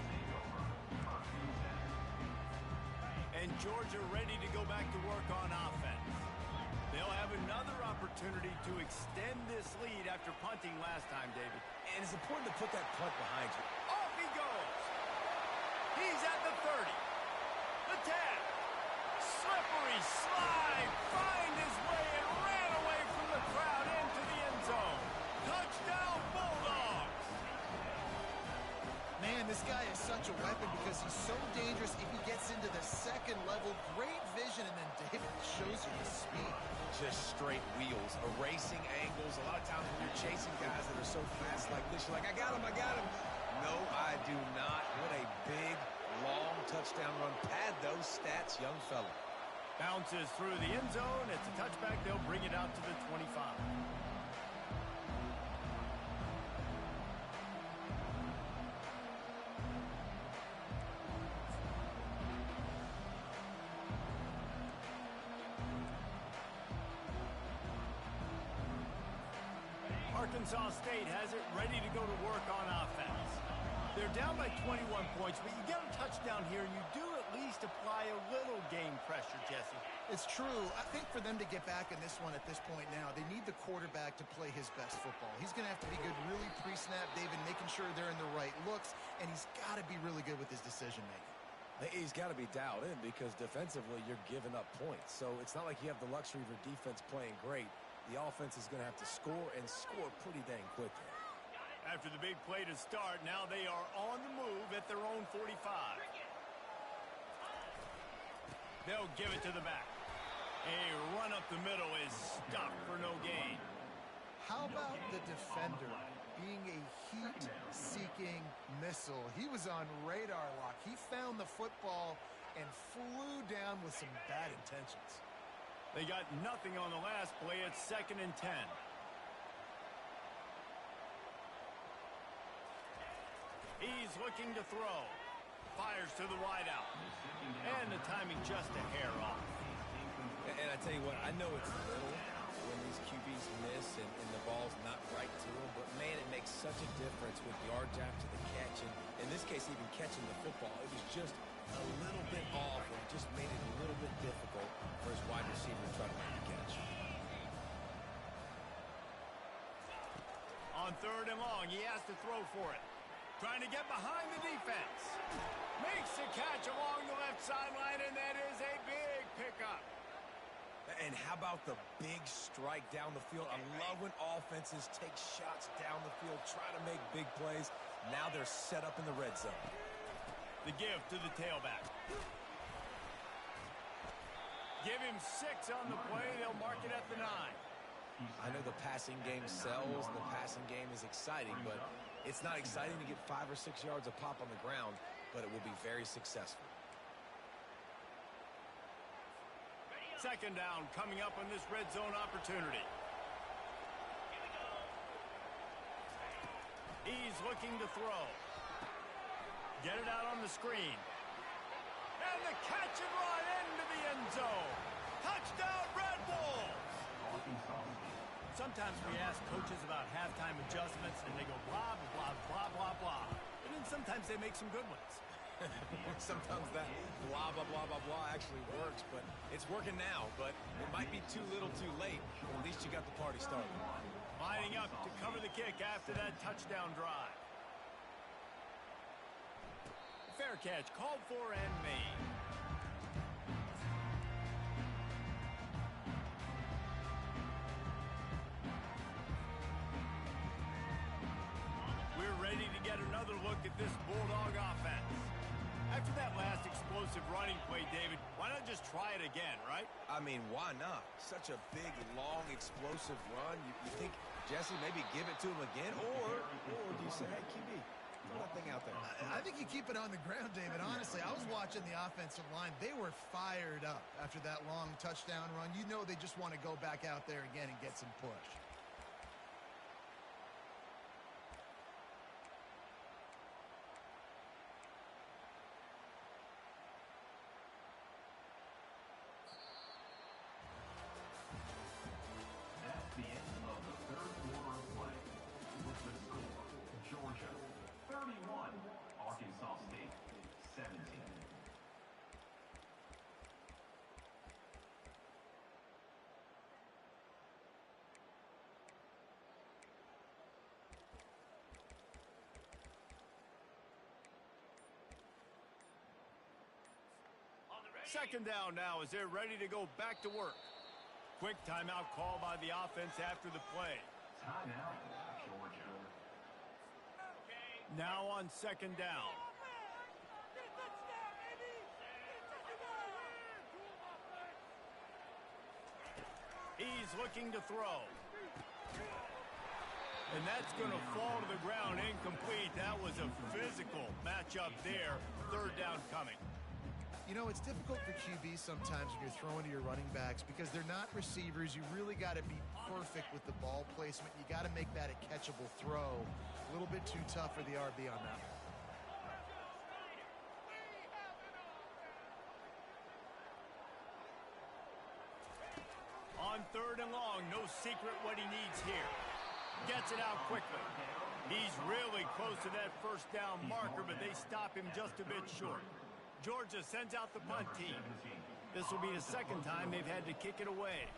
And Georgia ready to go back to work on offense. They'll have another opportunity to extend this lead after punting last time, David. And it's important to put that punt behind you. Off he goes. He's at the 30. The 10. Slippery slide. Find his way and ran away from the crowd into the end zone. Touchdown, Bulldogs. Man, this guy is such a weapon because he's so dangerous if he gets into the 2nd level. Great vision, and then David shows you the speed. Just straight wheels, erasing angles. A lot of times when you're chasing guys that are so fast like this, you're like, I got him. No, I do not. What a big, long touchdown run. Pad those stats, young fella. Bounces through the end zone. It's a touchback. They'll bring it out to the 25. Arkansas State has it ready to go to work on offense. They're down by 21 points, but you get a touchdown here, and you do at least apply a little game pressure, Jesse. It's true. I think for them to get back in this one at this point now, they need the quarterback to play his best football. He's going to have to be good really pre-snap, David, making sure they're in the right looks, and he's got to be really good with his decision-making. He's got to be dialed in because defensively you're giving up points. So it's not like you have the luxury of your defense playing great. The offense is going to have to score and score pretty dang quickly. After the big play to start, now they are on the move at their own 45. They'll give it to the back. A run up the middle is stopped for no gain. How about the defender being a heat-seeking missile? He was on radar lock. He found the football and flew down with some bad intentions. They got nothing on the last play. It's 2nd and 10. He's looking to throw. Fires to the wideout. And the timing just a hair off. And I tell you what, I know it's little when these QBs miss and the ball's not right to them, but man, it makes such a difference with yards after the catch. And in this case, even catching the football, it was just a little bit off and it just made it a little bit difficult for his wide receiver to try to make the catch. On 3rd and long, he has to throw for it. Trying to get behind the defense. Makes the catch along the left sideline, and that is a big pickup. And how about the big strike down the field? I love when offenses take shots down the field, try to make big plays. Now they're set up in the red zone. The give to the tailback. Give him 6 on the play. They'll mark it at the 9. I know the passing game sells, the passing game is exciting, but it's not exciting to get 5 or 6 yards a pop on the ground, but it will be very successful. 2nd down coming up on this red zone opportunity. He's looking to throw. Get it out on the screen. And the catch and run into the end zone. Touchdown, Red Wolves! Sometimes we ask coaches about halftime adjustments, and they go blah, blah, blah, blah, blah. And then sometimes they make some good ones. Sometimes that blah, blah, blah, blah, blah actually works, but it's working now. But it might be too little too late, but at least you got the party started. Lining up to cover the kick after that touchdown drive. Fair catch called for and made. We're ready to get another look at this Bulldog offense. After that last explosive running play, David, why not just try it again, right? I mean, why not? Such a big, long, explosive run. You think, Jesse, maybe give it to him again? Or do you say, hey, QB, throw that thing out there? I think you keep it on the ground, David. Honestly, I was watching the offensive line. They were fired up after that long touchdown run. You know they just want to go back out there again and get some push. That's the end of the third quarter of play. With the score, Georgia 31, Arkansas State 17. Second down now as they're ready to go back to work. Quick timeout call by the offense after the play. Timeout, Georgia. Now on second down. He's looking to throw. And that's going to fall to the ground incomplete. That was a physical matchup there. Third down coming. You know, it's difficult for QBs sometimes when you're throwing to your running backs because they're not receivers. You really got to be perfect with the ball placement. You got to make that a catchable throw. A little bit too tough for the RB on that one. On third and long, no secret what he needs here. Gets it out quickly. He's really close to that first down marker, but they stop him just a bit short. Georgia sends out the punt team. This will be the second time they've had to kick it away.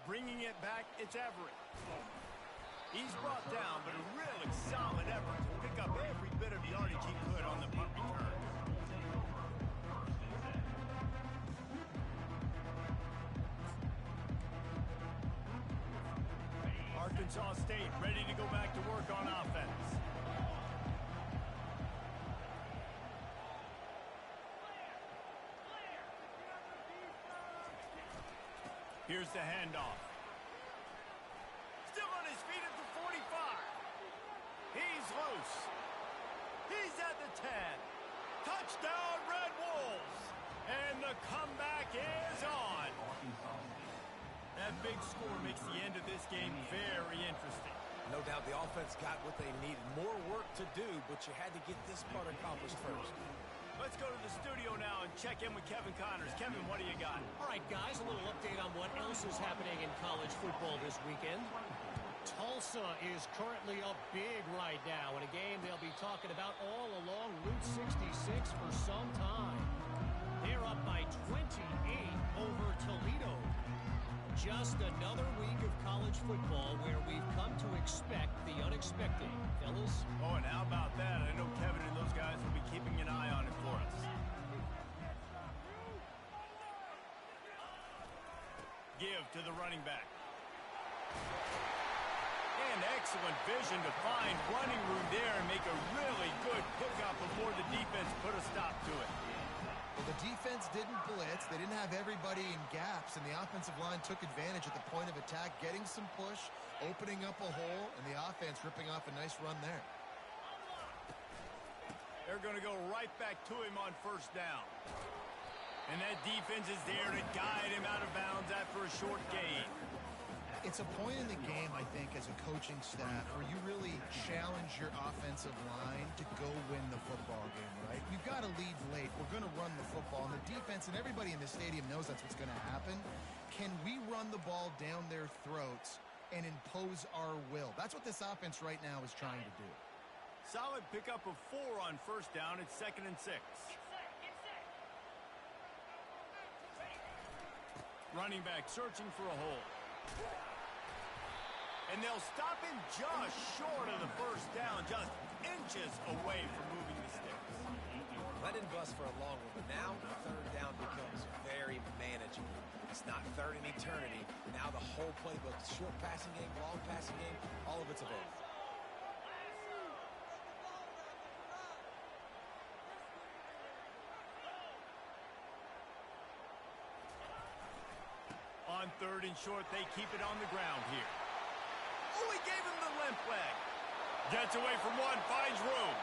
Bringing it back, it's Everett. He's brought down, but a really solid effort to pick up every bit of yardage he could on the punt return. Arkansas State ready to go back to work on offense. Here's the handoff. Still on his feet at the 45. He's loose. He's at the 10. Touchdown, Red Wolves. And the comeback is on. That big score makes the end of this game very interesting. No doubt the offense got what they needed. More work to do, but you had to get this part accomplished first. Let's go to the studio now and check in with Kevin Connors. Kevin, what do you got? All right, guys, a little update on what else is happening in college football this weekend. Tulsa is currently up big right now in a game they'll be talking about all along Route 66 for some time. They're up by 28 over Toledo. Just another week of college football where we've come to expect the unexpected. Fellas? Oh, and how about that? I know Kevin and those guys will be keeping an eye on it for us. Give to the running back. And excellent vision to find running room there and make a really good pickup before the defense put a stop to it. Well, the defense didn't blitz. They didn't have everybody in gaps, and the offensive line took advantage at the point of attack, getting some push, opening up a hole, and the offense ripping off a nice run there. They're going to go right back to him on first down. And that defense is there to guide him out of bounds after a short gain. It's a point in the game, I think, as a coaching staff where you really challenge your offensive line to go win the football game, right? You've got to lead late. We're going to run the football. And the defense and everybody in the stadium knows that's what's going to happen. Can we run the ball down their throats and impose our will. That's what this offense right now is trying to do. Solid pickup of 4 on first down. It's 2nd and 6. Running back searching for a hole. And they'll stop him just short of the first down, just inches away from moving the sticks. Let him bust for a long one, but now third down becomes very manageable. It's not third in eternity. Now the whole playbook, short passing game, long passing game, all of it's available. On 3rd and short, they keep it on the ground here. Oh, he gave him the limp leg. Gets away from one, finds room.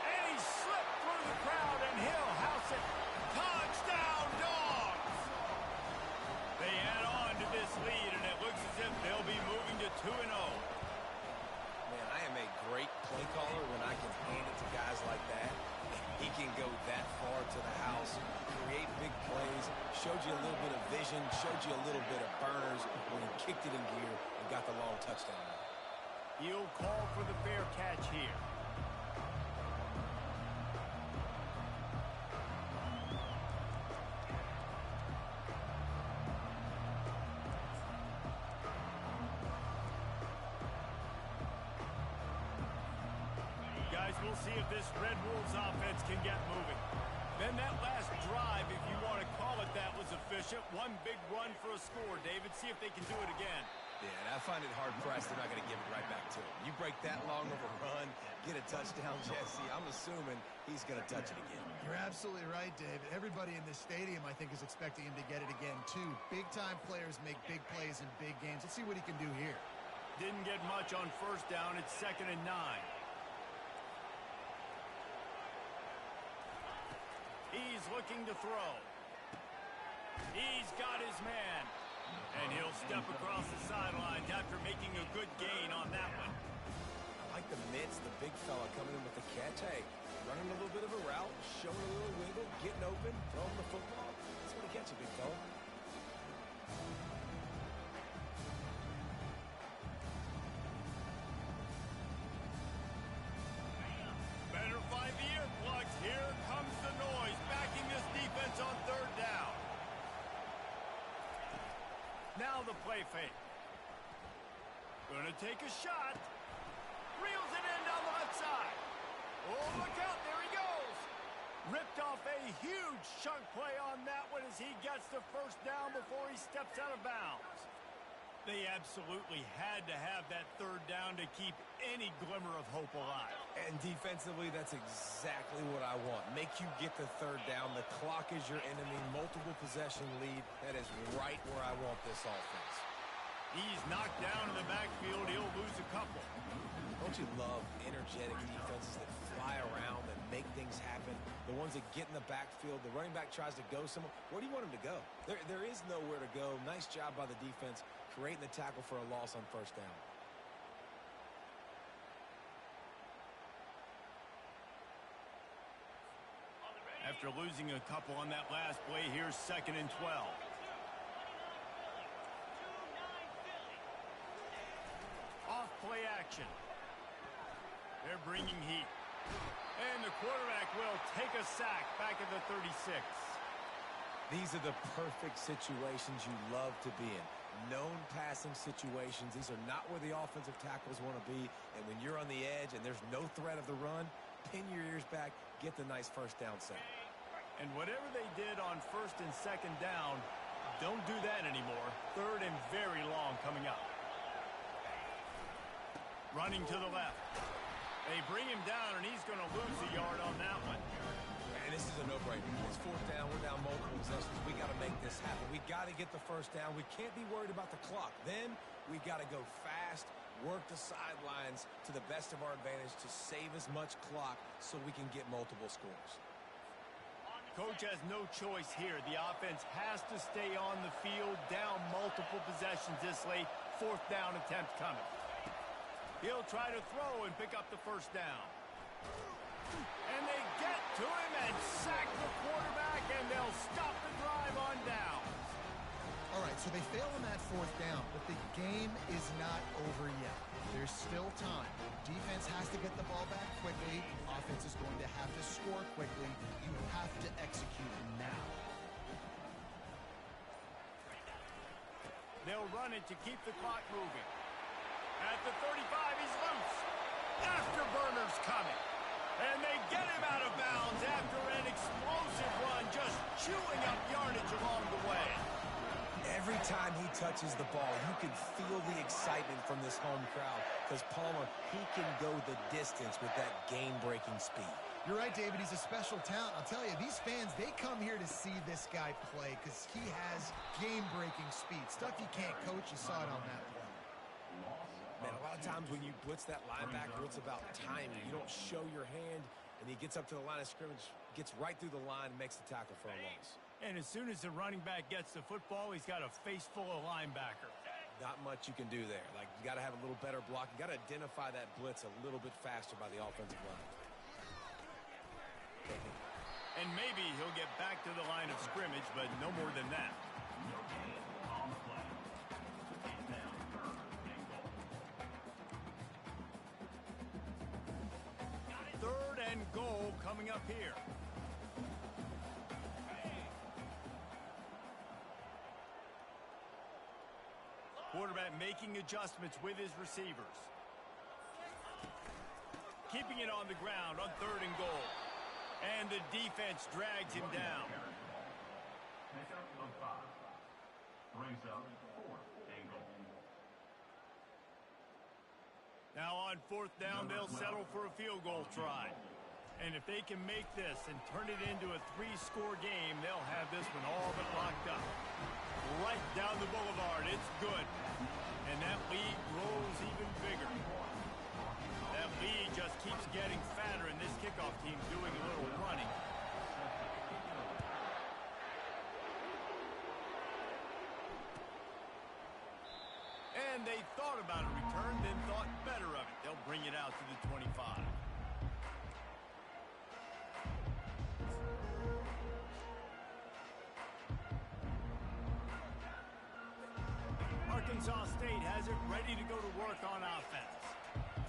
And he slipped through the crowd, and he'll house it. Touchdown, Dogs! They add on to this lead, and it looks as if they'll be moving to 2-0. Man, I am a great play caller when I can hand it to guys like that. He can go that far to the house, create big plays, showed you a little bit of vision, showed you a little bit of burners when he kicked it in gear and got the long touchdown. He'll call for the fair catch here. Guys, we'll see if this Red Wolves offense can get moving. Then that last drive, if you want to call it that, was efficient. One big run for a score. David, see if they can do it again. Yeah, and I find it hard-pressed they're not going to give it right back to him. You break that long of a run, get a touchdown, Jesse, I'm assuming he's going to touch it again. You're absolutely right, David. Everybody in this stadium, I think, is expecting him to get it again, too. Big-time players make big plays in big games. Let's see what he can do here. Didn't get much on first down. It's 2nd and 9. He's looking to throw. He's got his man. And he'll step across the sidelines after making a good gain on that one. I like the mitts, the big fella coming in with the catch. Hey, running a little bit of a route, showing a little wiggle, getting open, throwing the football. That's what he gets you, big fella. Better find the earplugs. Here comes the noise, backing this defense on 3rd down. Now the play fake. Gonna take a shot. Reels it in down the left side. Oh, look out, there he goes. Ripped off a huge chunk play on that one as he gets the first down before he steps out of bounds. They absolutely had to have that 3rd down to keep any glimmer of hope alive. And defensively, that's exactly what I want. Make you get the 3rd down. The clock is your enemy. Multiple possession lead. That is right where I want this offense. He's knocked down in the backfield. He'll lose a couple. Don't you love energetic defenses that fly around and make things happen? The ones that get in the backfield, the running back tries to go somewhere. Where do you want him to go? There is nowhere to go. Nice job by the defense creating the tackle for a loss on first down. After losing a couple on that last play, here's 2nd and 12. Off play action. They're bringing heat. And the quarterback will take a sack back at the 36. These are the perfect situations you love to be in. Known passing situations. These are not where the offensive tackles want to be. And when you're on the edge and there's no threat of the run, pin your ears back, get the nice first down sack. And whatever they did on 1st and 2nd down, don't do that anymore. 3rd and very long coming up. Running to the left. They bring him down, and he's going to lose a yard on that one. And this is a no-brainer. It's 4th down. We're down multiple possessions. We got to make this happen. We got to get the first down. We can't be worried about the clock. Then we got to go fast, work the sidelines to the best of our advantage to save as much clock so we can get multiple scores. Coach has no choice here. The offense has to stay on the field, down multiple possessions this late. 4th down attempt coming. He'll try to throw and pick up the first down. And they get to him and sack the quarterback, and they'll stop the drive on downs. All right, so they fail on that fourth down, but the game is not over yet. There's still time. Defense has to get the ball back quickly. Offense is going to have to score quickly. You have to execute now. They'll run it to keep the clock moving. At the 35, he's loose. Afterburner's coming. And they get him out of bounds after an explosive run, just chewing up yardage along the way. Every time he touches the ball, you can feel the excitement from this home crowd because Palmer, he can go the distance with that game-breaking speed. You're right, David. He's a special talent. I'll tell you, these fans, they come here to see this guy play because he has game-breaking speed. Stuff you can't coach. You saw it on that play. Man, a lot of times when you blitz that linebacker, it's about timing. You don't show your hand, and he gets up to the line of scrimmage, gets right through the line, and makes the tackle for a loss. And as soon as the running back gets the football, he's got a face full of linebacker. Not much you can do there. Like, you got to have a little better block. You got to identify that blitz a little bit faster by the offensive line. And maybe he'll get back to the line of scrimmage, but no more than that. No gain on the play. It's now 3rd and goal. 3rd and goal coming up here. Quarterback making adjustments with his receivers. Keeping it on the ground on 3rd and goal. And the defense drags him down. Pickup of 5. Brings up 4th and goal. Now on 4th down, they'll settle for a field goal try. And if they can make this and turn it into a 3-score game, they'll have this one all but locked up. Right down the boulevard, it's good. And that lead grows even bigger. That lead just keeps getting fatter, and this kickoff team doing a little running. And they thought about a return, then thought better of it. They'll bring it out to the 25. Arkansas State has it ready to go to work on offense.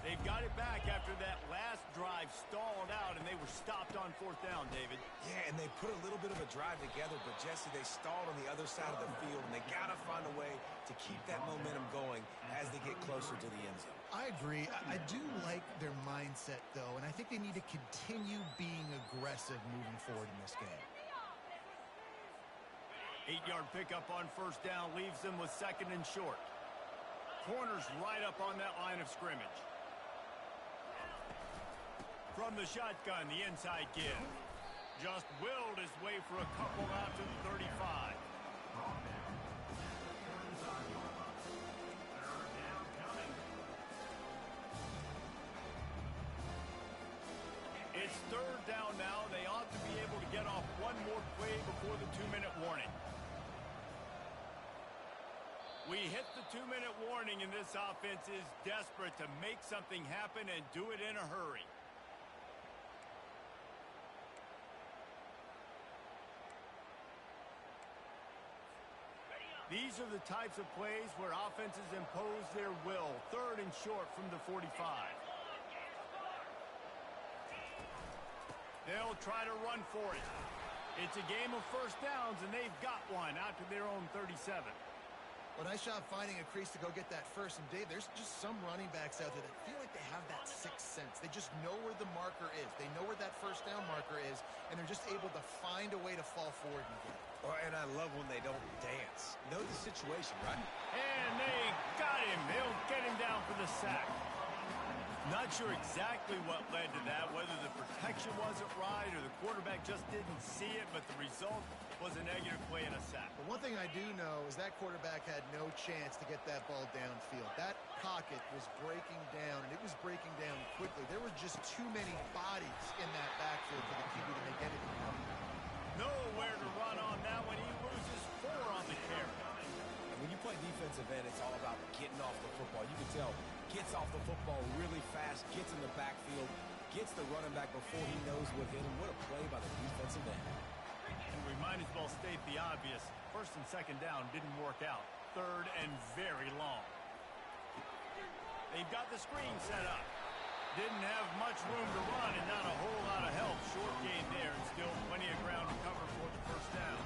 They've got it back after that last drive stalled out, and they were stopped on 4th down, David. Yeah, and they put a little bit of a drive together, but Jesse, they stalled on the other side of the field, and they got to find a way to keep that momentum going as they get closer to the end zone. I agree. I do like their mindset, though, and I think they need to continue being aggressive moving forward in this game. 8-yard pickup on 1st down leaves them with 2nd and short. Corners right up on that line of scrimmage. From the shotgun, the inside give. Just willed his way for a couple out to the 35. It's 3rd down now. They ought to be able to get off one more play before the 2-minute warning. We hit the 2-minute warning, and this offense is desperate to make something happen and do it in a hurry. These are the types of plays where offenses impose their will. 3rd and short from the 45. They'll try to run for it. It's a game of 1st downs, and they've got one out to their own 37. Well, nice job finding a crease to go get that first. And, Dave, there's just some running backs out there that feel like they have that sixth sense. They just know where the marker is. They know where that 1st down marker is, and they're just able to find a way to fall forward and get it. Oh, and I love when they don't dance. Know the situation, right? And they got him. They'll get him down for the sack. Not sure exactly what led to that, whether the protection wasn't right or the quarterback just didn't see it, but the result was a negative play and a sack. But one thing I do know is that quarterback had no chance to get that ball downfield. That pocket was breaking down, and it was breaking down quickly. There were just too many bodies in that backfield for the QB to make anything happen. Nowhere to run on that one. He loses 4 on the carry. And when you play defensive end, it's all about getting off the football. You can tell, gets off the football really fast, gets in the backfield, gets the running back before he knows what hit him. What a play by the defensive end. we might as well state the obvious. First and second down didn't work out. Third and very long. They've got the screen set up. Didn't have much room to run and not a whole lot of help. Short gain there and still plenty of ground to cover for the first down.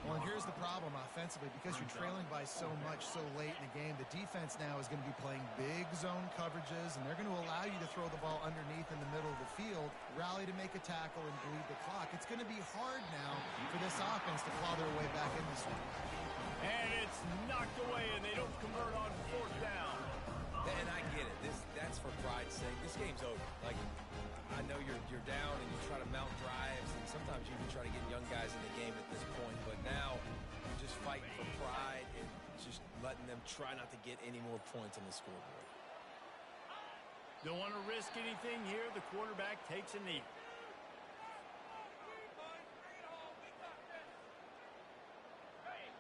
Well, and here's the problem offensively. Because you're trailing by so much so late in the game, the defense now is going to be playing big zone coverages, and they're going to allow you to throw the ball underneath in the middle of the field, rally to make a tackle, and bleed the clock. It's going to be hard now for this offense to claw their way back in this one. And it's knocked away, and they don't convert on fourth down. And I get it. That's for pride's sake. This game's over. Like, I know you're down and you try to mount drives, and sometimes you even try to get young guys in the game at this point. But now you're just fighting for pride and just letting them try not to get any more points on the scoreboard. Don't want to risk anything here. The quarterback takes a knee.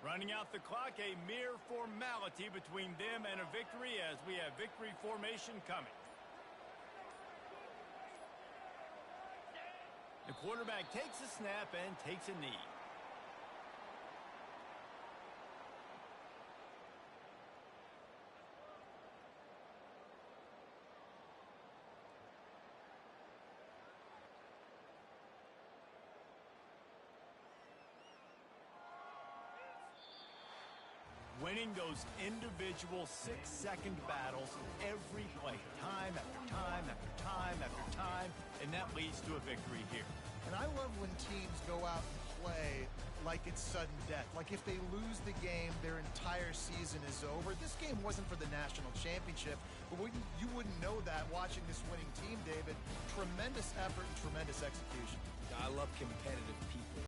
Running out the clock, a mere formality between them and a victory as we have victory formation coming. The quarterback takes a snap and takes a knee. Winning those individual 6-second battles every play, time after time after time after time, and that leads to a victory here. And I love when teams go out and play like it's sudden death. Like if they lose the game, their entire season is over. This game wasn't for the national championship, but you wouldn't know that watching this winning team, David. Tremendous effort and tremendous execution. I love competitive people.